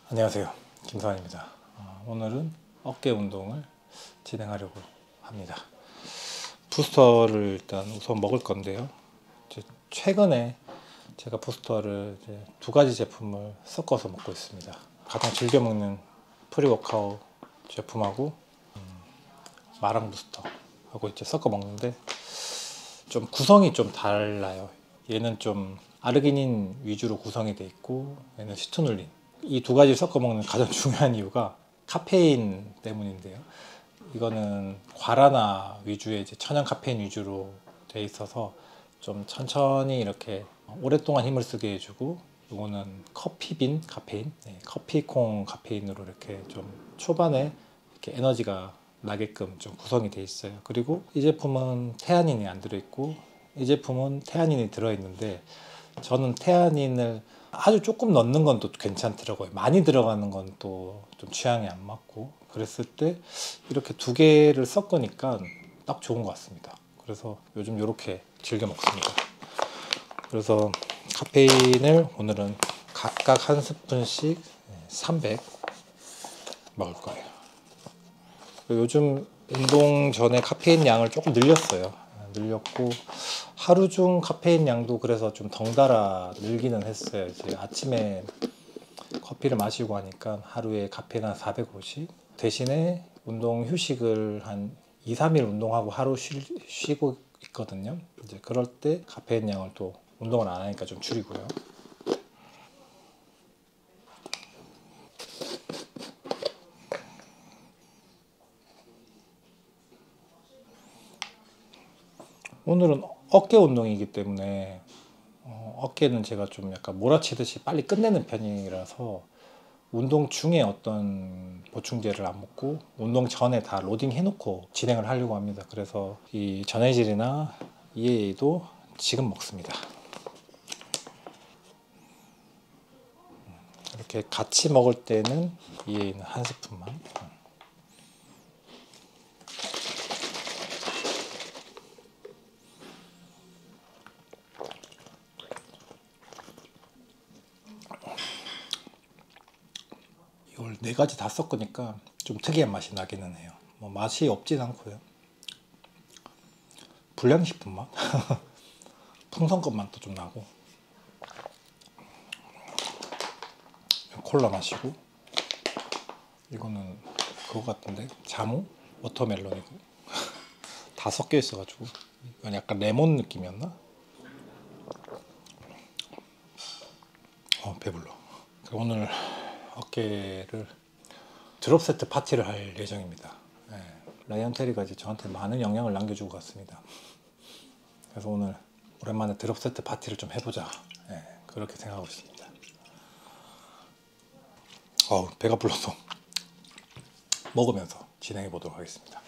안녕하세요, 김서환입니다. 오늘은 어깨 운동을 진행하려고 합니다. 부스터를 일단 우선 먹을 건데요. 최근에 제가 부스터를 두 가지 제품을 섞어서 먹고 있습니다. 가장 즐겨 먹는 프리워크아웃 제품하고 마랑 부스터하고 이제 섞어 먹는데 좀 구성이 좀 달라요. 얘는 좀 아르기닌 위주로 구성이 되어 있고 얘는 시토눌린. 이 두 가지 섞어 먹는 가장 중요한 이유가 카페인 때문인데요. 이거는 과라나 위주의 이제 천연 카페인 위주로 돼 있어서 좀 천천히 이렇게 오랫동안 힘을 쓰게 해주고, 이거는 커피빈 카페인, 커피콩 카페인으로 이렇게 좀 초반에 이렇게 에너지가 나게끔 좀 구성이 돼 있어요. 그리고 이 제품은 테아닌이 안 들어있고 이 제품은 테아닌이 들어있는데, 저는 테아닌을 아주 조금 넣는 건 또 괜찮더라고요. 많이 들어가는 건 또 좀 취향이 안 맞고, 그랬을 때 이렇게 두 개를 섞으니까 딱 좋은 것 같습니다. 그래서 요즘 이렇게 즐겨 먹습니다. 그래서 카페인을 오늘은 각각 한 스푼씩 300 먹을 거예요. 요즘 운동 전에 카페인 양을 조금 늘렸고 하루 중 카페인 양도 그래서 좀 덩달아 늘기는 했어요. 이제 아침에 커피를 마시고 하니까 하루에 카페인 한 450, 대신에 운동 휴식을 한 2, 3일 운동하고 하루 쉬고 있거든요. 이제 그럴 때 카페인 양을 또 운동을 안 하니까 좀 줄이고요. 오늘은 어깨 운동이기 때문에 어깨는 제가 좀 약간 몰아치듯이 빨리 끝내는 편이라서 운동 중에 어떤 보충제를 안 먹고 운동 전에 다 로딩 해놓고 진행을 하려고 합니다. 그래서 이 전해질이나 EA도 지금 먹습니다. 이렇게 같이 먹을 때는 EA는 한 스푼만. 이걸 네 가지 다 섞으니까 좀 특이한 맛이 나기는 해요. 뭐 맛이 없진 않고요. 불량식품 맛? 풍선껌 맛도 좀 나고. 콜라 마시고, 이거는 그거 같은데 자무? 워터멜론이고 다 섞여 있어가지고 이건 약간 레몬 느낌이었나? 배불러. 오늘 어깨를 드롭 세트 파티를 할 예정입니다. 라이언 테리가 이제 저한테 많은 영향을 남겨주고 갔습니다. 그래서 오늘 오랜만에 드롭 세트 파티를 좀 해보자, 그렇게 생각하고 있습니다. 배가 불러서 먹으면서 진행해 보도록 하겠습니다.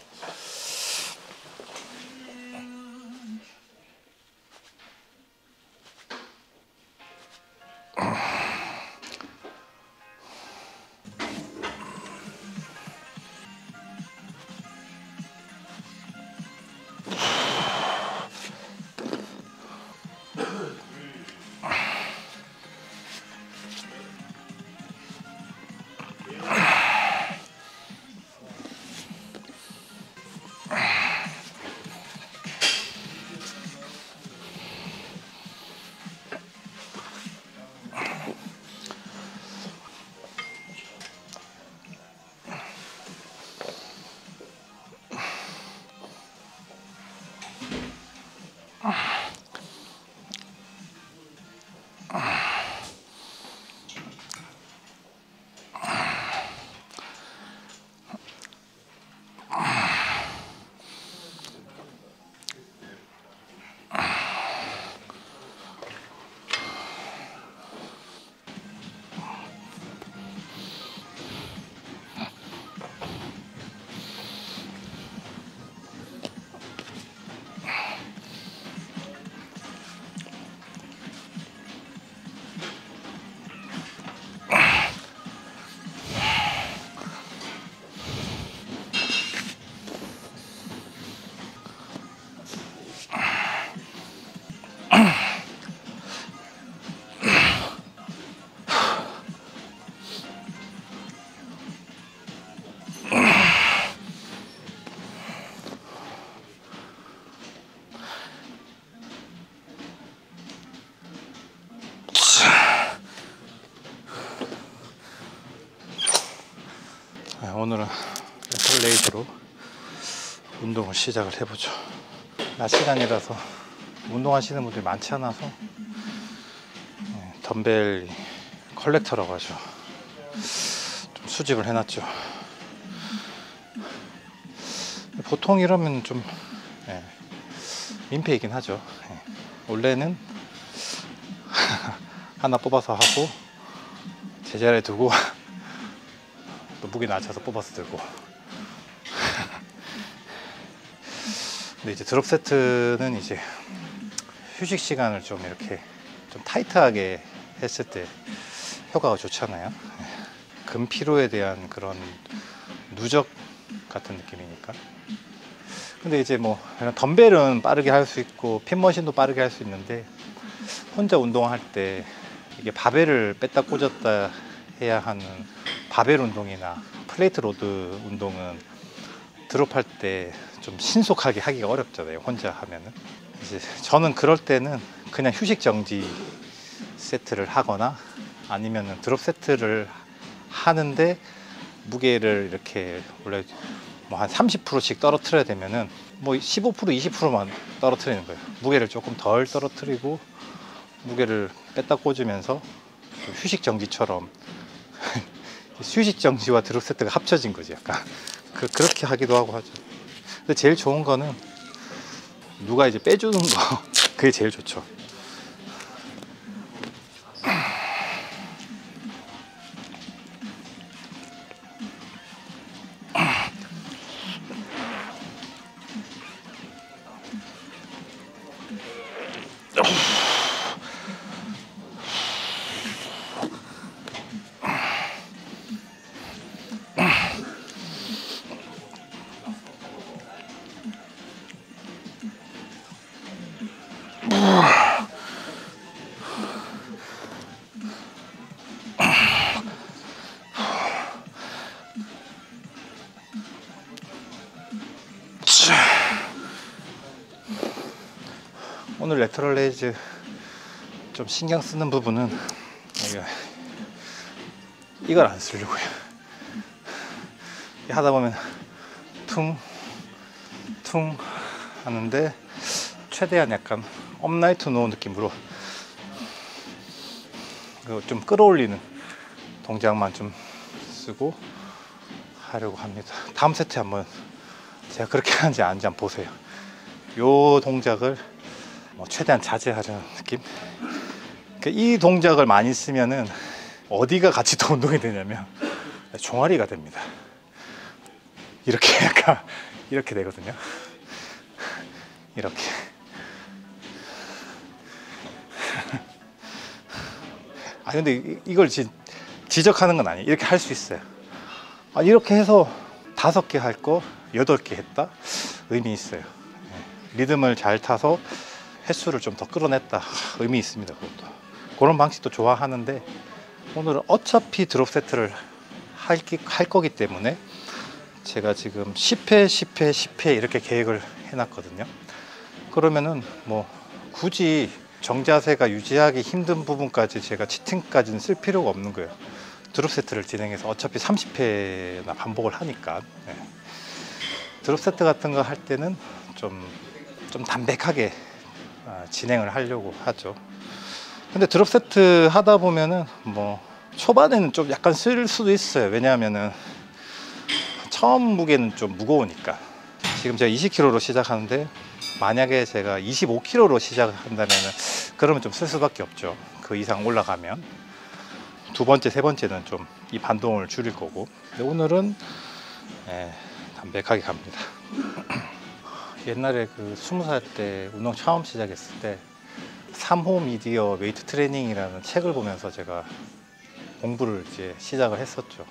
오늘은 레이저로 운동을 시작을 해보죠. 낮 시간이라서 운동하시는 분들이 많지 않아서 덤벨 컬렉터라고 하죠. 좀 수집을 해놨죠. 보통 이러면 좀 민폐이긴 하죠. 원래는 하나 뽑아서 하고 제자리에 두고 또 무게 낮춰서 뽑아서 들고. 근데 이제 드롭 세트는 이제 휴식 시간을 좀 이렇게 좀 타이트하게 했을 때 효과가 좋잖아요. 근피로에 대한 그런 누적 같은 느낌이니까. 근데 이제 뭐 덤벨은 빠르게 할 수 있고 핀머신도 빠르게 할 수 있는데, 혼자 운동할 때 이게 바벨을 뺐다 꽂았다 해야 하는 바벨 운동이나 플레이트 로드 운동은 드롭할 때 좀 신속하게 하기가 어렵잖아요, 혼자 하면은. 이제 저는 그럴 때는 그냥 휴식 정지 세트를 하거나, 아니면은 드롭 세트를 하는데 무게를 이렇게 원래 뭐 한 30%씩 떨어뜨려야 되면은 뭐 15% 20%만 떨어뜨리는 거예요. 무게를 조금 덜 떨어뜨리고 무게를 뺐다 꽂으면서 휴식 정지처럼 휴식 정지와 드롭 세트가 합쳐진 거지, 약간. 그렇게 하기도 하고 하죠. 근데 제일 좋은 거는 누가 이제 빼주는 거 그게 제일 좋죠. 오늘 레터럴 레이즈 좀 신경 쓰는 부분은 이걸 안 쓰려고요. 하다 보면 퉁퉁 하는데, 최대한 약간 업라이트 노 느낌으로 좀 끌어올리는 동작만 좀 쓰고 하려고 합니다. 다음 세트 한번 제가 그렇게 하는지 아닌지 한번 보세요. 요 동작을 최대한 자제하려는 느낌. 이 동작을 많이 쓰면은 어디가 같이 또 운동이 되냐면 종아리가 됩니다. 이렇게 약간 이렇게 되거든요. 이렇게. 근데 이걸 지적하는 건 아니에요. 이렇게 할 수 있어요. 이렇게 해서 5개 할 거 8개 했다, 의미 있어요. 리듬을 잘 타서 횟수를 좀 더 끌어냈다, 의미 있습니다. 그것도. 그런 방식도 좋아하는데, 오늘은 어차피 드롭 세트를 할 거기 때문에 제가 지금 10회 10회 10회 이렇게 계획을 해놨거든요. 그러면은 뭐 굳이 정자세가 유지하기 힘든 부분까지 제가 치팅까지는 쓸 필요가 없는 거예요. 드롭 세트를 진행해서 어차피 30회나 반복을 하니까. 드롭 세트 같은 거 할 때는 좀 담백하게 진행을 하려고 하죠. 근데 드롭 세트 하다 보면은 뭐 초반에는 좀 약간 쓸 수도 있어요. 왜냐하면은 처음 무게는 좀 무거우니까. 지금 제가 20kg로 시작하는데, 만약에 제가 25kg로 시작한다면은 그러면 좀 쓸 수밖에 없죠. 그 이상 올라가면 두 번째, 세 번째는 좀 이 반동을 줄일 거고. 근데 오늘은 담백하게 갑니다. 옛날에 20살 때 운동 처음 시작했을 때 3호 미디어 웨이트 트레이닝이라는 책을 보면서 제가 공부를 이제 시작을 했었죠.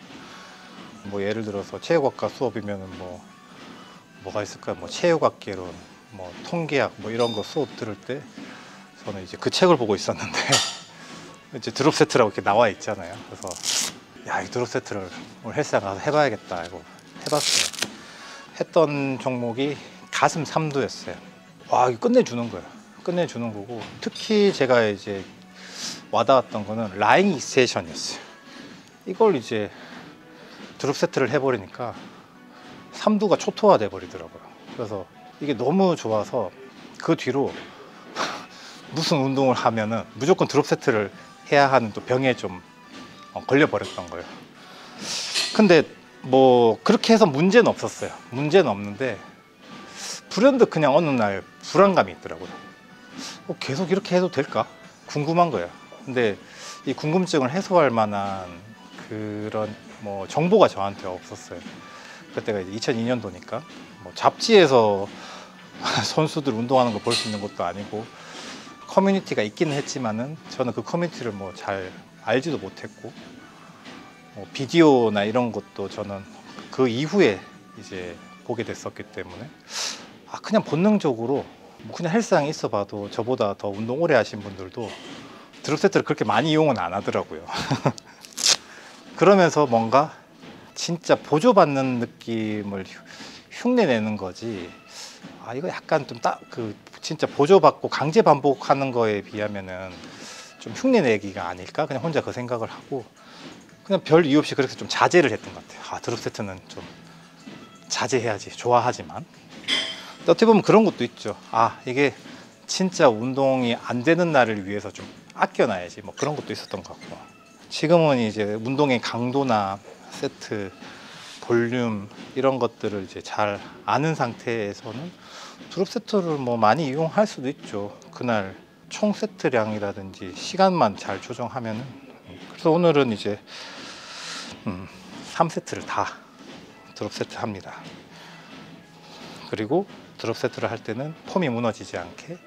뭐 예를 들어서 체육학과 수업이면은 뭐가 있을까요? 뭐 체육학개론, 뭐 통계학, 뭐 이런 거 수업 들을 때 저는 이제 그 책을 보고 있었는데 이제 드롭 세트라고 이렇게 나와 있잖아요. 그래서 이 드롭 세트를 오늘 헬스장 가서 해봐야겠다 이거 해봤어요. 했던 종목이 가슴 3두였어요. 이거 끝내주는 거예요. 끝내주는 거고, 특히 제가 이제 와닿았던 거는 라잉 익스텐션이었어요. 이걸 이제 드롭 세트를 해버리니까 삼두가 초토화돼 버리더라고요. 그래서 이게 너무 좋아서 그 뒤로 무슨 운동을 하면은 무조건 드롭 세트를 해야 하는 또 병에 좀 걸려 버렸던 거예요. 근데 뭐 그렇게 해서 문제는 없었어요. 문제는 없는데 불현듯 그냥 어느 날 불안감이 있더라고요. 계속 이렇게 해도 될까? 궁금한 거예요. 근데 이 궁금증을 해소할 만한 그런 뭐 정보가 저한테 없었어요. 그때가 이제 2002년도니까 뭐 잡지에서 선수들 운동하는 거 볼 수 있는 것도 아니고 커뮤니티가 있기는 했지만은 저는 그 커뮤니티를 뭐 잘 알지도 못했고 비디오나 이런 것도 저는 그 이후에 이제 보게 됐었기 때문에 그냥 본능적으로 뭐 그냥 헬스장에 있어봐도 저보다 더 운동 오래 하신 분들도 드롭 세트를 그렇게 많이 이용은 안 하더라고요. 그러면서 뭔가 진짜 보조받는 느낌을 흉내내는 거지. 이거 약간 좀 진짜 보조받고 강제 반복하는 거에 비하면은 좀 흉내내기가 아닐까? 그냥 혼자 그 생각을 하고 그냥 별 이유 없이 그렇게 좀 자제를 했던 것 같아요. 드롭 세트는 좀 자제해야지. 좋아하지만 어떻게 보면 그런 것도 있죠. 이게 진짜 운동이 안 되는 날을 위해서 좀 아껴놔야지. 뭐 그런 것도 있었던 것 같고 지금은 이제 운동의 강도나 세트 볼륨 이런 것들을 이제 잘 아는 상태에서는 드롭 세트를 뭐 많이 이용할 수도 있죠. 그날 총 세트량이라든지 시간만 잘 조정하면은. 그래서 오늘은 이제 3세트를 다 드롭 세트 합니다. 그리고 드롭 세트를 할 때는 폼이 무너지지 않게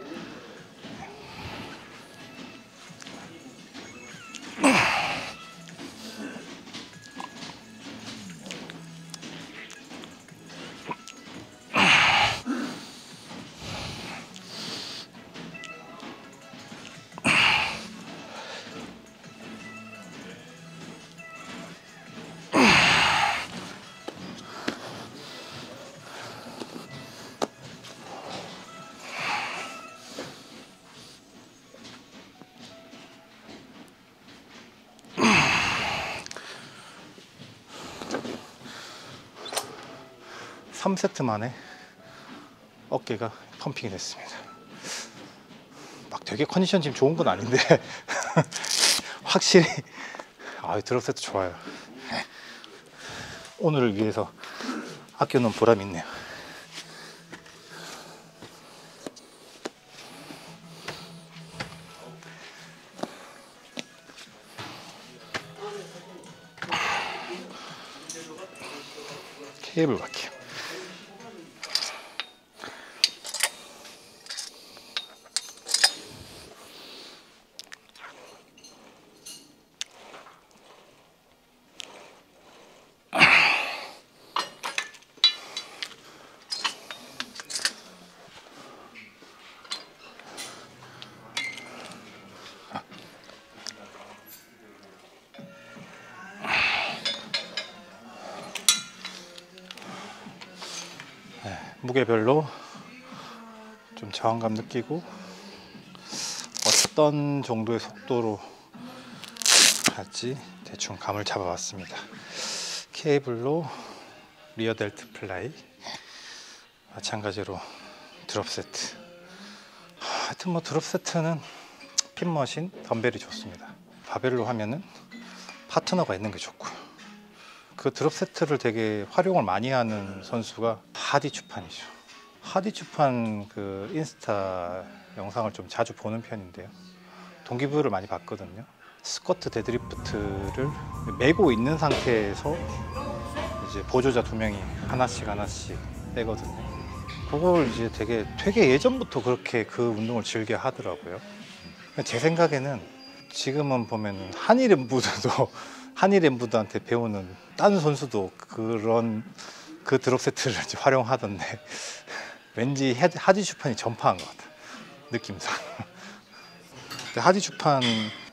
삼 세트 만에 어깨가 펌핑이 됐습니다. 막 되게 컨디션 지금 좋은 건 아닌데 확실히 드롭 세트 좋아요. 오늘을 위해서 아껴놓은 보람이 있네요. 케이블 바퀴. 무게별로 좀 저항감 느끼고 어떤 정도의 속도로 할지 대충 감을 잡아봤습니다. 케이블로 리어 델트 플라이, 마찬가지로 드롭 세트. 하여튼 뭐 드롭 세트는 핀머신, 덤벨이 좋습니다. 바벨로 하면은 파트너가 있는 게 좋고요. 그 드롭 세트를 되게 활용을 많이 하는 선수가 하디 추판이죠. 하디 추판 그 인스타 영상을 좀 자주 보는 편인데요. 동기부여를 많이 받거든요. 스쿼트 데드리프트를 메고 있는 상태에서 이제 보조자 2명이 하나씩 빼거든요. 그걸 이제 되게 예전부터 그렇게 그 운동을 즐겨 하더라고요. 제 생각에는 지금은 보면 한일엠부드한테 배우는 다른 선수도 그 드롭 세트를 이제 활용하던데 왠지 하디 슈판이 전파한 것 같아, 느낌상. 하디 슈판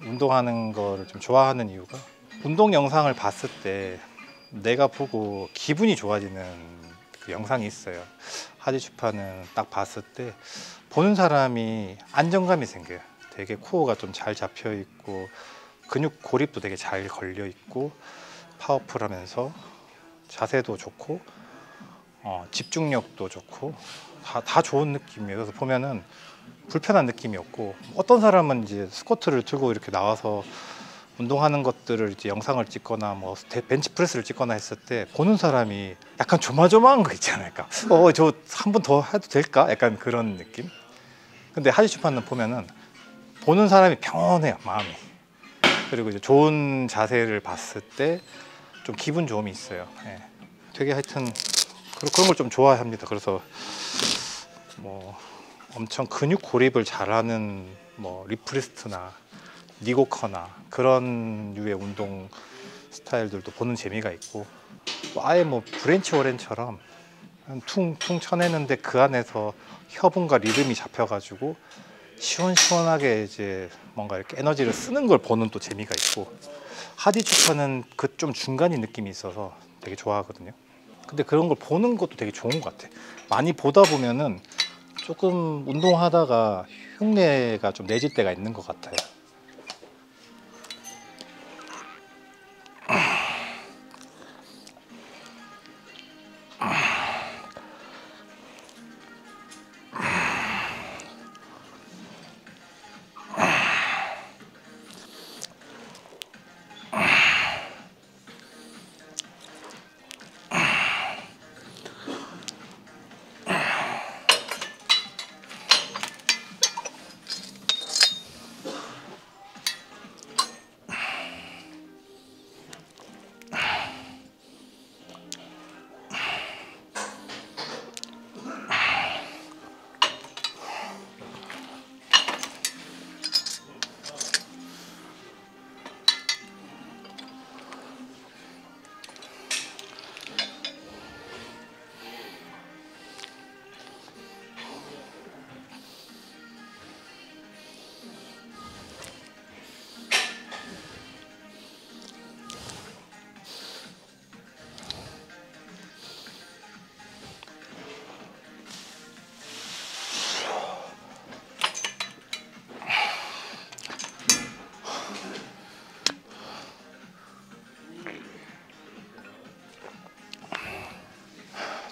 운동하는 거를 좀 좋아하는 이유가 운동 영상을 봤을 때 내가 보고 기분이 좋아지는 그 영상이 있어요. 하디 슈판은 딱 봤을 때 보는 사람이 안정감이 생겨요. 되게 코어가 좀 잘 잡혀 있고 근육 고립도 되게 잘 걸려 있고 파워풀하면서 자세도 좋고 집중력도 좋고 다 좋은 느낌이에요. 그래서 보면은 불편한 느낌이 없고, 어떤 사람은 이제 스쿼트를 들고 이렇게 나와서 운동하는 것들을 이제 영상을 찍거나 뭐 벤치프레스를 찍거나 했을 때 보는 사람이 약간 조마조마한 거 있잖아요. 그러니까 저 한 번 더 해도 될까? 약간 그런 느낌. 근데 하디슈파는 보면은 보는 사람이 평온해요, 마음이. 그리고 이제 좋은 자세를 봤을 때 좀 기분 좋음이 있어요. 예. 되게 하여튼 그런 걸 좀 좋아합니다. 그래서 뭐 엄청 근육 고립을 잘하는 뭐 리프리스트나 니고커나 그런 류의 운동 스타일들도 보는 재미가 있고, 또 아예 뭐 브랜치 워렌처럼 퉁퉁 쳐내는데 그 안에서 협음과 리듬이 잡혀가지고 시원시원하게 이제 뭔가 이렇게 에너지를 쓰는 걸 보는 또 재미가 있고, 하디슈파는 그 좀 중간인 느낌이 있어서 되게 좋아하거든요. 근데 그런 걸 보는 것도 되게 좋은 것 같아. 많이 보다 보면은 조금 운동하다가 흉내가 좀 내질 때가 있는 것 같아요.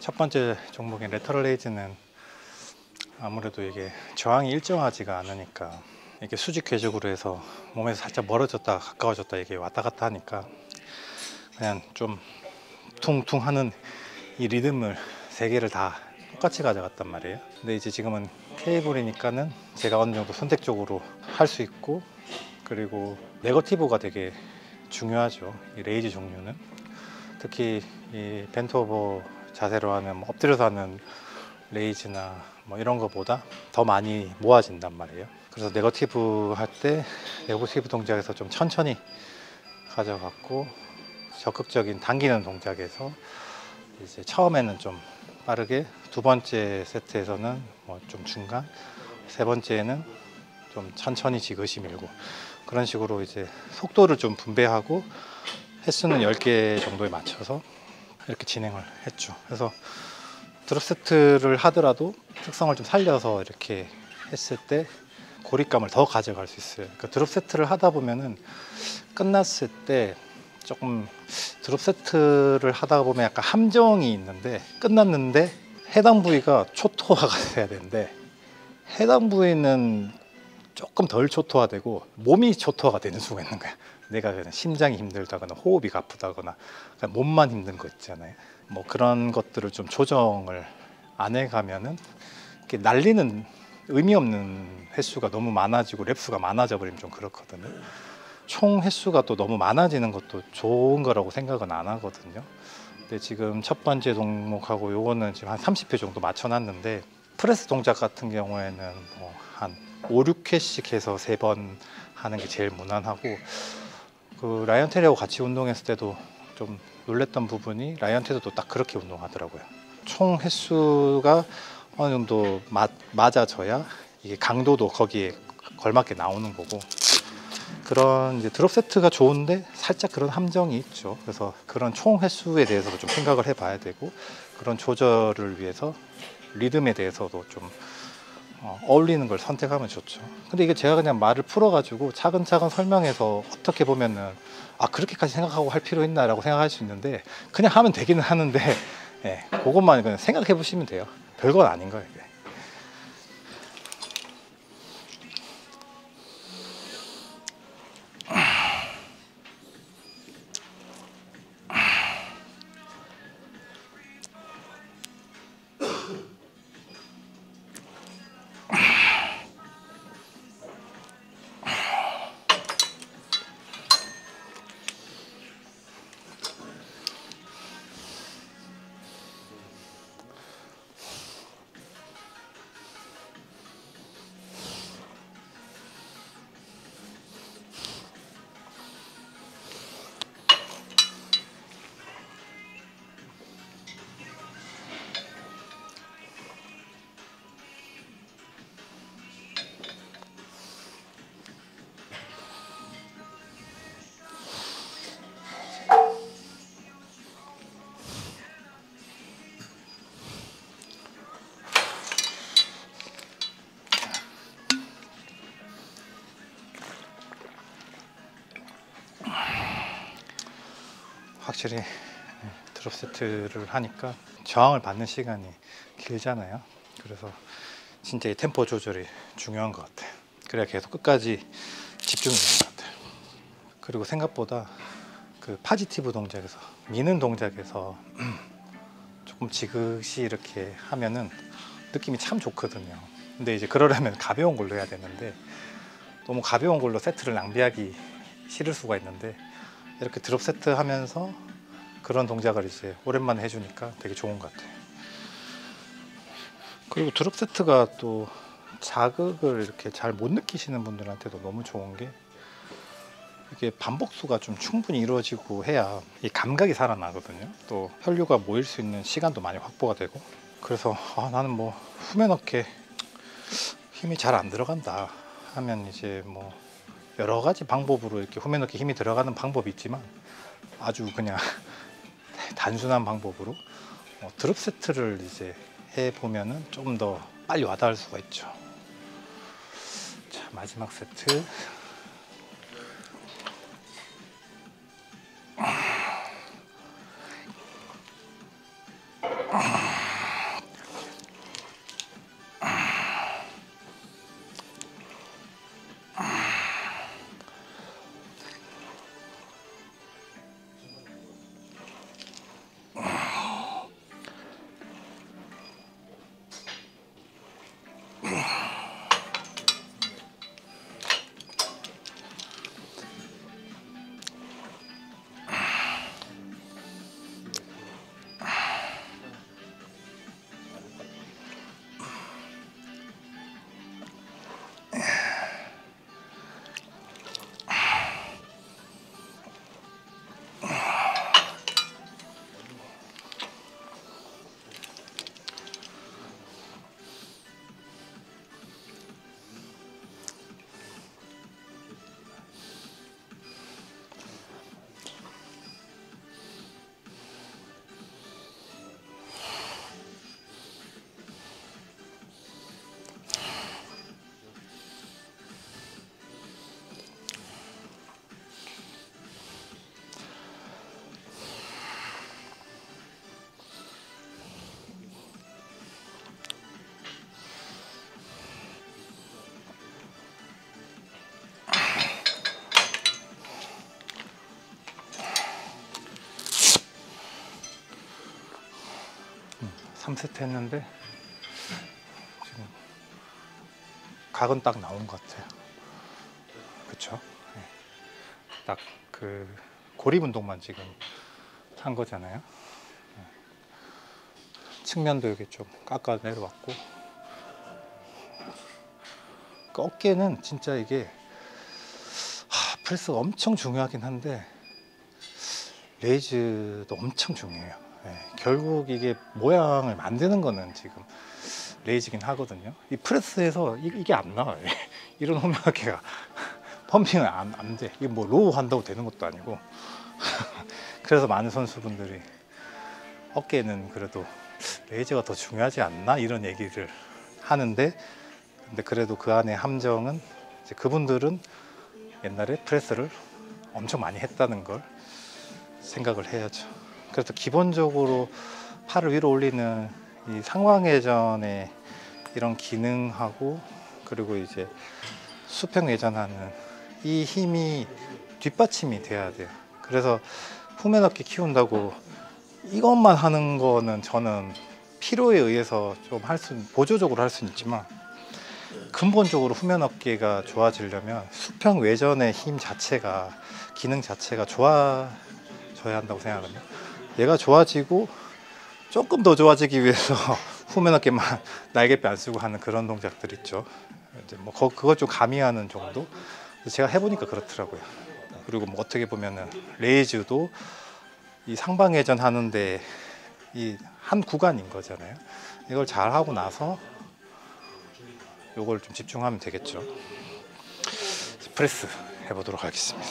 첫 번째 종목인 레터럴 레이즈는 아무래도 이게 저항이 일정하지가 않으니까 이게 수직 궤적으로 해서 몸에서 살짝 멀어졌다 가까워졌다 이게 왔다 갔다 하니까 그냥 좀 퉁퉁 하는 이 리듬을 세 개를 다 똑같이 가져갔단 말이에요. 근데 이제 지금은 케이블이니까는 제가 어느 정도 선택적으로 할 수 있고, 그리고 네거티브가 되게 중요하죠, 이 레이즈 종류는. 특히 이 벤트오버 자세로 하는 엎드려서 하는 레이즈나 뭐 이런 거보다 더 많이 모아진단 말이에요. 그래서 네거티브 할 때 네거티브 동작에서 좀 천천히 가져갔고, 적극적인 당기는 동작에서 이제 처음에는 좀 빠르게, 두 번째 세트에서는 뭐 좀 중간, 세 번째에는 좀 천천히 지그시 밀고, 그런 식으로 이제 속도를 좀 분배하고 횟수는 10개 정도에 맞춰서 이렇게 진행을 했죠. 그래서 드롭 세트를 하더라도 특성을 좀 살려서 이렇게 했을 때 고립감을 더 가져갈 수 있어요. 그러니까 드롭 세트를 하다 보면은 끝났을 때 조금, 드롭 세트를 하다 보면 약간 함정이 있는데, 끝났는데 해당 부위가 초토화가 돼야 되는데 해당 부위는 조금 덜 초토화되고 몸이 초토화가 되는 수가 있는 거야. 내가 그냥 심장이 힘들다거나 호흡이 아프다거나 그냥 몸만 힘든 거 있잖아요. 뭐 그런 것들을 좀 조정을 안 해가면은 이렇게 날리는, 의미 없는 횟수가 너무 많아지고 랩수가 많아져 버리면 좀 그렇거든요. 총 횟수가 또 너무 많아지는 것도 좋은 거라고 생각은 안 하거든요. 근데 지금 첫 번째 종목하고 요거는 지금 한 30회 정도 맞춰놨는데, 프레스 동작 같은 경우에는 뭐 한 5, 6회씩 해서 3번 하는 게 제일 무난하고, 그 라이언 테리하고 같이 운동했을 때도 좀 놀랬던 부분이, 라이언 테리도 딱 그렇게 운동하더라고요. 총 횟수가 어느 정도 맞아져야 이게 강도도 거기에 걸맞게 나오는 거고, 그런 이제 드롭 세트가 좋은데 살짝 그런 함정이 있죠. 그래서 그런 총 횟수에 대해서도 좀 생각을 해봐야 되고, 그런 조절을 위해서 리듬에 대해서도 좀 어울리는 걸 선택하면 좋죠. 근데 이게 제가 그냥 말을 풀어가지고 차근차근 설명해서 어떻게 보면은 그렇게까지 생각하고 할 필요 있나라고 생각할 수 있는데 그냥 하면 되기는 하는데 예, 그것만 그냥 생각해 보시면 돼요. 별건 아닌 거예요. 이게. 확실히 드롭 세트를 하니까 저항을 받는 시간이 길잖아요. 그래서 진짜 이 템포 조절이 중요한 것 같아요. 그래야 계속 끝까지 집중이 되는 것 같아요. 그리고 생각보다 그 파지티브 동작에서 미는 동작에서 조금 지그시 이렇게 하면은 느낌이 참 좋거든요. 근데 이제 그러려면 가벼운 걸로 해야 되는데 너무 가벼운 걸로 세트를 낭비하기 싫을 수가 있는데 이렇게 드롭 세트 하면서 그런 동작을 이제 오랜만에 해주니까 되게 좋은 것 같아요. 그리고 드롭 세트가 또 자극을 이렇게 잘 못 느끼시는 분들한테도 너무 좋은 게 이게 반복수가 좀 충분히 이루어지고 해야 이 감각이 살아나거든요. 또 혈류가 모일 수 있는 시간도 많이 확보가 되고 그래서 나는 뭐 후면 어깨 힘이 잘 안 들어간다 하면 이제 뭐 여러 가지 방법으로 이렇게 후면 어깨 힘이 들어가는 방법이 있지만 아주 그냥 단순한 방법으로 드롭 세트를 이제 해 보면은 좀 더 빨리 와닿을 수가 있죠. 자, 마지막 세트. 음, 3세트 했는데 지금 각은 딱 나온 것 같아요. 그쵸? 네. 딱 그 고립 운동만 지금 한 거잖아요. 측면도 이렇게 좀 깎아 내려왔고 그 어깨는 진짜 이게 프레스가 엄청 중요하긴 한데 레이즈도 엄청 중요해요. 결국 이게 모양을 만드는 거는 지금 레이즈긴 하거든요. 이 프레스에서 이게 안 나와요. 이런 홈런어깨가 펌핑은 안 돼. 이게 뭐 로우 한다고 되는 것도 아니고 그래서 많은 선수분들이 어깨는 그래도 레이저가 더 중요하지 않나 이런 얘기를 하는데 근데 그래도 그 안에 함정은 이제 그분들은 옛날에 프레스를 엄청 많이 했다는 걸 생각을 해야죠. 그래서 기본적으로 팔을 위로 올리는 이 상완회전의 이런 기능하고 그리고 이제 수평회전하는 이 힘이 뒷받침이 돼야 돼요. 그래서 후면 어깨 키운다고 이것만 하는 거는 저는 필요에 의해서 좀 보조적으로 할 수는 있지만 근본적으로 후면 어깨가 좋아지려면 수평 외전의 힘 자체가 기능 자체가 좋아져야 한다고 생각하거든요. 얘가 좋아지고 조금 더 좋아지기 위해서 후면 어깨만 날개뼈 안 쓰고 하는 그런 동작들 있죠. 이제 뭐 그것 좀 가미하는 정도. 제가 해보니까 그렇더라고요. 그리고 뭐 어떻게 보면은 레이즈도 이 상방회전 하는데 이 한 구간인 거잖아요. 이걸 잘 하고 나서 요걸 좀 집중하면 되겠죠. 프레스 해보도록 하겠습니다.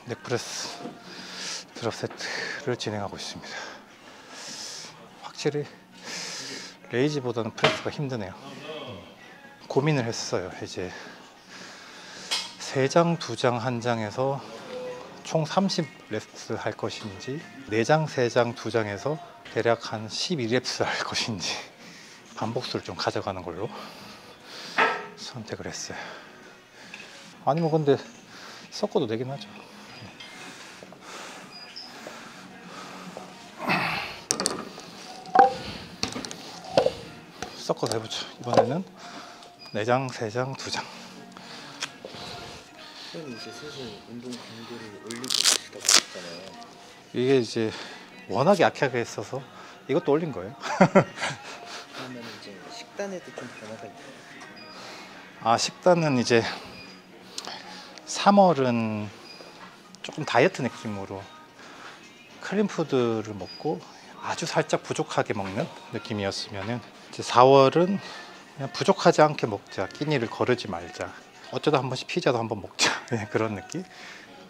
넥프레스 드롭 세트를 진행하고 있습니다. 확실히 레이지보다는 프레스가 힘드네요. 고민을 했어요. 이제 3장, 2장, 1장에서 총 30랩스 할 것인지 4장, 3장, 2장에서 대략 한 12랩스 할 것인지 반복수를 좀 가져가는 걸로 선택을 했어요. 아니면 근데 섞어도 되긴 하죠. 섞어서 해보죠. 이번에는 4장, 3장, 2장. 선생님 이제 슬슬 운동 강도를 올리고 계시다고 했잖아요. 이게 이제 워낙에 약하게 했어서 이것도 올린 거예요. 그러면 이제 식단에도 좀 변화가 있나요? 아, 식단은 이제 3월은 조금 다이어트 느낌으로 클린푸드를 먹고 아주 살짝 부족하게 먹는 느낌이었으면은 이제 4월은 그냥 부족하지 않게 먹자, 끼니를 거르지 말자, 어쩌다 한 번씩 피자도 한번 먹자 그런 느낌.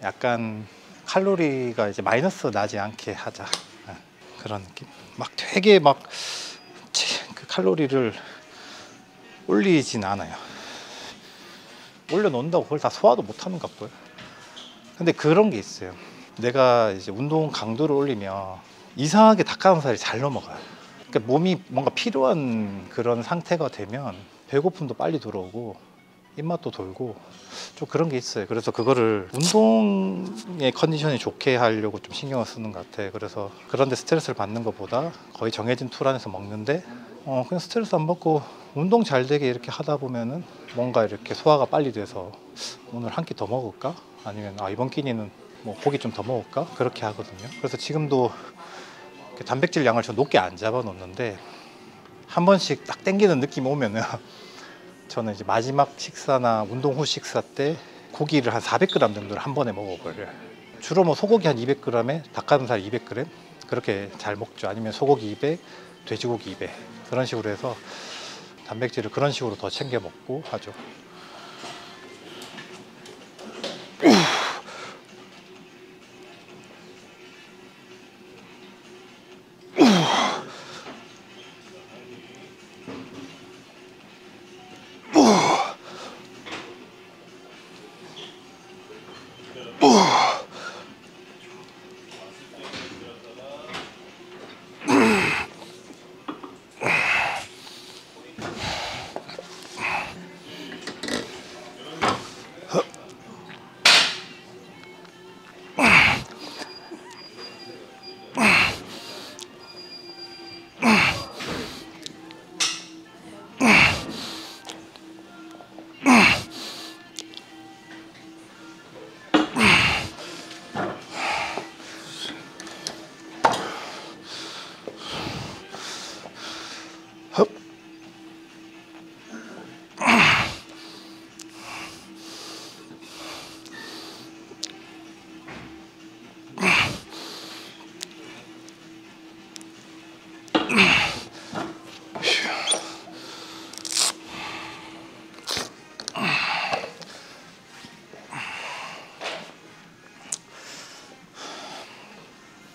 약간 칼로리가 이제 마이너스 나지 않게 하자 그런 느낌. 막 되게 막 그 칼로리를 올리진 않아요. 올려놓는다고 그걸 다 소화도 못하는가 봐요. 근데 그런 게 있어요. 내가 이제 운동 강도를 올리면 이상하게 닭가슴살이 잘 넘어가요. 그러니까 몸이 뭔가 필요한 그런 상태가 되면 배고픔도 빨리 들어오고 입맛도 돌고 좀 그런 게 있어요. 그래서 그거를 운동의 컨디션이 좋게 하려고 좀 신경을 쓰는 것 같아요. 그래서 그런데 스트레스를 받는 것보다 거의 정해진 틀 안에서 먹는데 그냥 스트레스 안 받고 운동 잘 되게 이렇게 하다 보면은 뭔가 이렇게 소화가 빨리 돼서 오늘 한 끼 더 먹을까? 아니면 이번 끼니는 뭐 고기 좀 더 먹을까? 그렇게 하거든요. 그래서 지금도 단백질 양을 좀 높게 안 잡아 놓는데 한 번씩 딱 땡기는 느낌이 오면은 저는 이제 마지막 식사나 운동 후 식사 때 고기를 한 400g 정도를 한 번에 먹어버려요. 주로 뭐 소고기 한 200g에 닭가슴살 200g 그렇게 잘 먹죠. 아니면 소고기 200, 돼지고기 200 그런 식으로 해서 단백질을 그런 식으로 더 챙겨 먹고 하죠.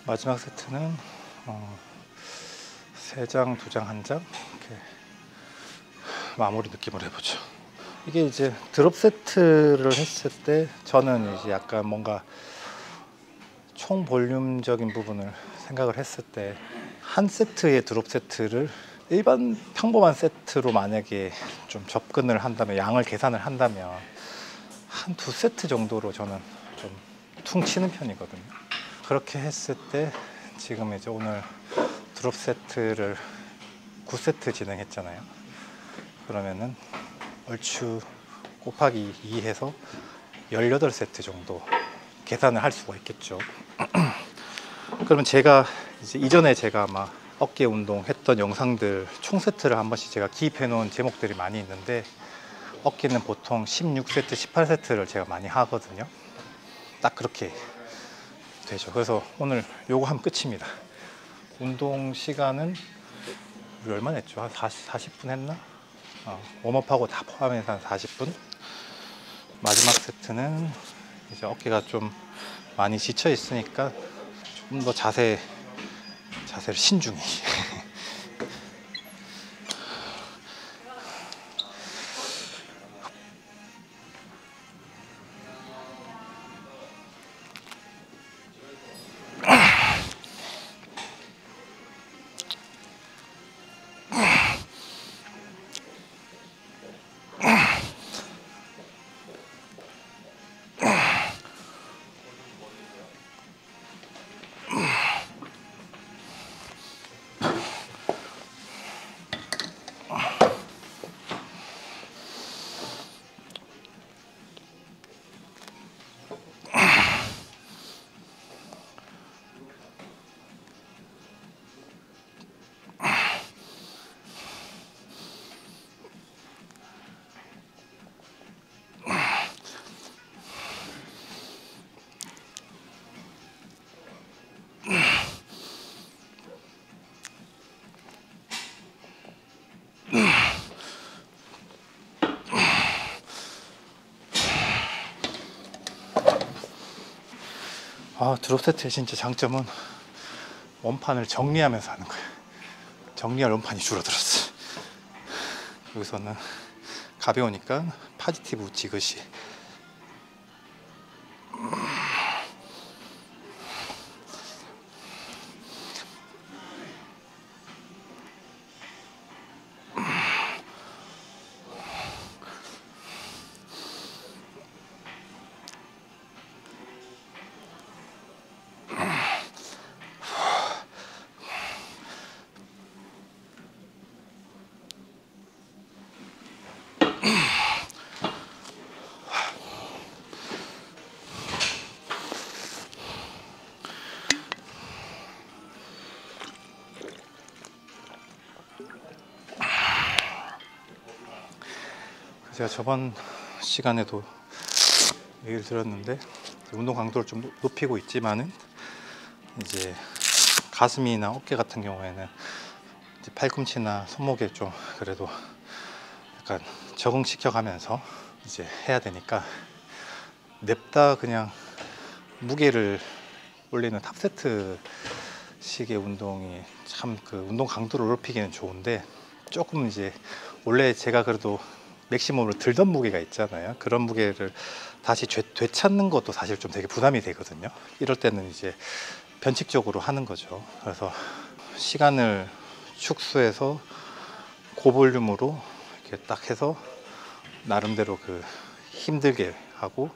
마지막 세트는 3장, 2장, 1장 이렇게 마무리 느낌으로 해보죠. 이게 이제 드롭 세트를 했을 때 저는 이제 약간 뭔가 총 볼륨적인 부분을 생각을 했을 때 한 세트의 드롭 세트를 일반 평범한 세트로 만약에 좀 접근을 한다면, 양을 계산을 한다면 한 2세트 정도로 저는 좀 퉁치는 편이거든요. 그렇게 했을 때 지금 이제 오늘 드롭 세트를 9세트 진행했잖아요. 그러면은 얼추 곱하기 2 해서 18세트 정도 계산을 할 수가 있겠죠. 그러면 제가 이제 이전에 제가 아마 어깨 운동 했던 영상들 총 세트를 한 번씩 제가 기입해 놓은 제목들이 많이 있는데, 어깨는 보통 16세트, 18세트를 제가 많이 하거든요. 딱 그렇게 되죠. 그래서 오늘 요거 하면 끝입니다. 운동 시간은 우리 얼마나 했죠? 한 40분 했나? 웜업하고 다 포함해서 한 40분. 마지막 세트는 이제 어깨가 좀 많이 지쳐 있으니까 좀 더 자세를 신중히 드롭 세트의 진짜 장점은 원판을 정리하면서 하는 거예요. 정리할 원판이 줄어들었어. 여기서는 가벼우니까 파지티브 지그시. 제가 저번 시간에도 얘기를 들었는데 운동 강도를 좀 높이고 있지만은 이제 가슴이나 어깨 같은 경우에는 이제 팔꿈치나 손목에 좀 그래도 약간 적응시켜 가면서 이제 해야 되니까 냅다 그냥 무게를 올리는 탑세트 식의 운동이 참 그 운동 강도를 높이기는 좋은데 조금 이제 원래 제가 그래도 맥시멈으로 들던 무게가 있잖아요. 그런 무게를 다시 되찾는 것도 사실 좀 되게 부담이 되거든요. 이럴 때는 이제 변칙적으로 하는 거죠. 그래서 시간을 축소해서 고볼륨으로 이렇게 딱 해서 나름대로 그 힘들게 하고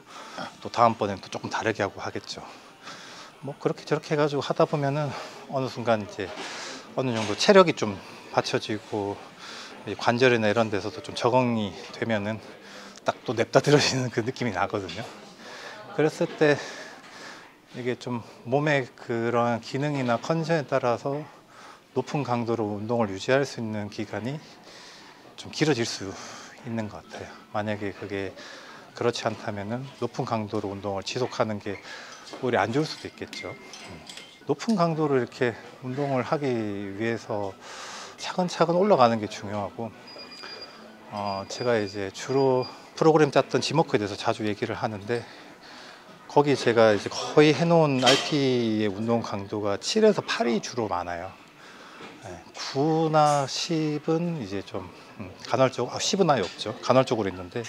또 다음번에는 또 조금 다르게 하고 하겠죠. 뭐 그렇게 저렇게 해가지고 하다 보면은 어느 순간 이제 어느 정도 체력이 좀 받쳐지고 관절이나 이런 데서도 좀 적응이 되면은 딱 또 냅다 들어지는 그 느낌이 나거든요. 그랬을 때 이게 좀 몸의 그런 기능이나 컨디션에 따라서 높은 강도로 운동을 유지할 수 있는 기간이 좀 길어질 수 있는 것 같아요. 만약에 그게 그렇지 않다면은 높은 강도로 운동을 지속하는 게 오히려 안 좋을 수도 있겠죠. 높은 강도로 이렇게 운동을 하기 위해서 차근차근 올라가는 게 중요하고, 제가 이제 주로 프로그램 짰던 지머크에 대해서 자주 얘기를 하는데, 거기 제가 이제 거의 해놓은 RP의 운동 강도가 7에서 8이 주로 많아요. 9나 10은 이제 좀 간헐적, 10은 아예 없죠. 간헐적으로 있는데,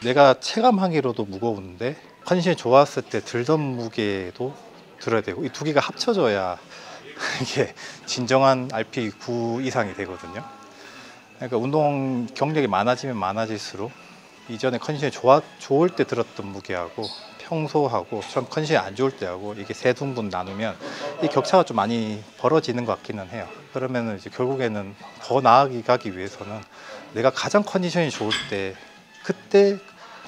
내가 체감하기로도 무거운데 컨디션이 좋았을 때 들던 무게도 들어야 되고, 이 두 개가 합쳐져야 이게 진정한 RP 9 이상이 되거든요. 그러니까 운동 경력이 많아지면 많아질수록 이전에 컨디션이 좋을 때 들었던 무게하고 평소하고 좀 컨디션이 안 좋을 때하고 이게 세 등분 나누면 이 격차가 좀 많이 벌어지는 것 같기는 해요. 그러면은 이제 결국에는 더 나아가기 위해서는 내가 가장 컨디션이 좋을 때 그때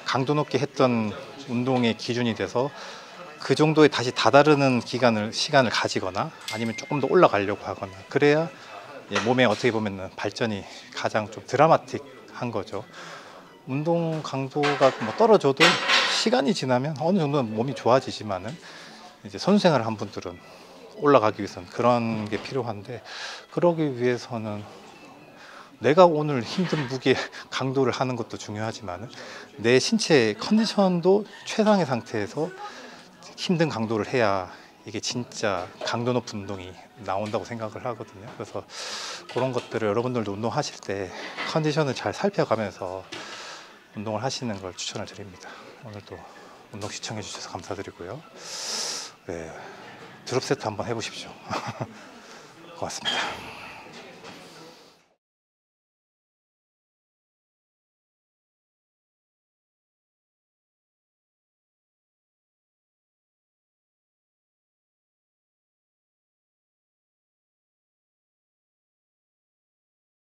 강도 높게 했던 운동의 기준이 돼서 그 정도에 다시 다다르는 시간을 가지거나 아니면 조금 더 올라가려고 하거나, 그래야 몸에 어떻게 보면 발전이 가장 좀 드라마틱한 거죠. 운동 강도가 뭐 떨어져도 시간이 지나면 어느 정도는 몸이 좋아지지만은 이제 선수 생활을 한 분들은 올라가기 위해서는 그런 게 필요한데, 그러기 위해서는 내가 오늘 힘든 무게 강도를 하는 것도 중요하지만 내 신체 컨디션도 최상의 상태에서 힘든 강도를 해야 이게 진짜 강도 높은 운동이 나온다고 생각을 하거든요. 그래서 그런 것들을 여러분들도 운동하실 때 컨디션을 잘 살펴가면서 운동을 하시는 걸 추천을 드립니다. 오늘도 운동 시청해 주셔서 감사드리고요. 네, 드롭 세트 한번 해보십시오. 고맙습니다.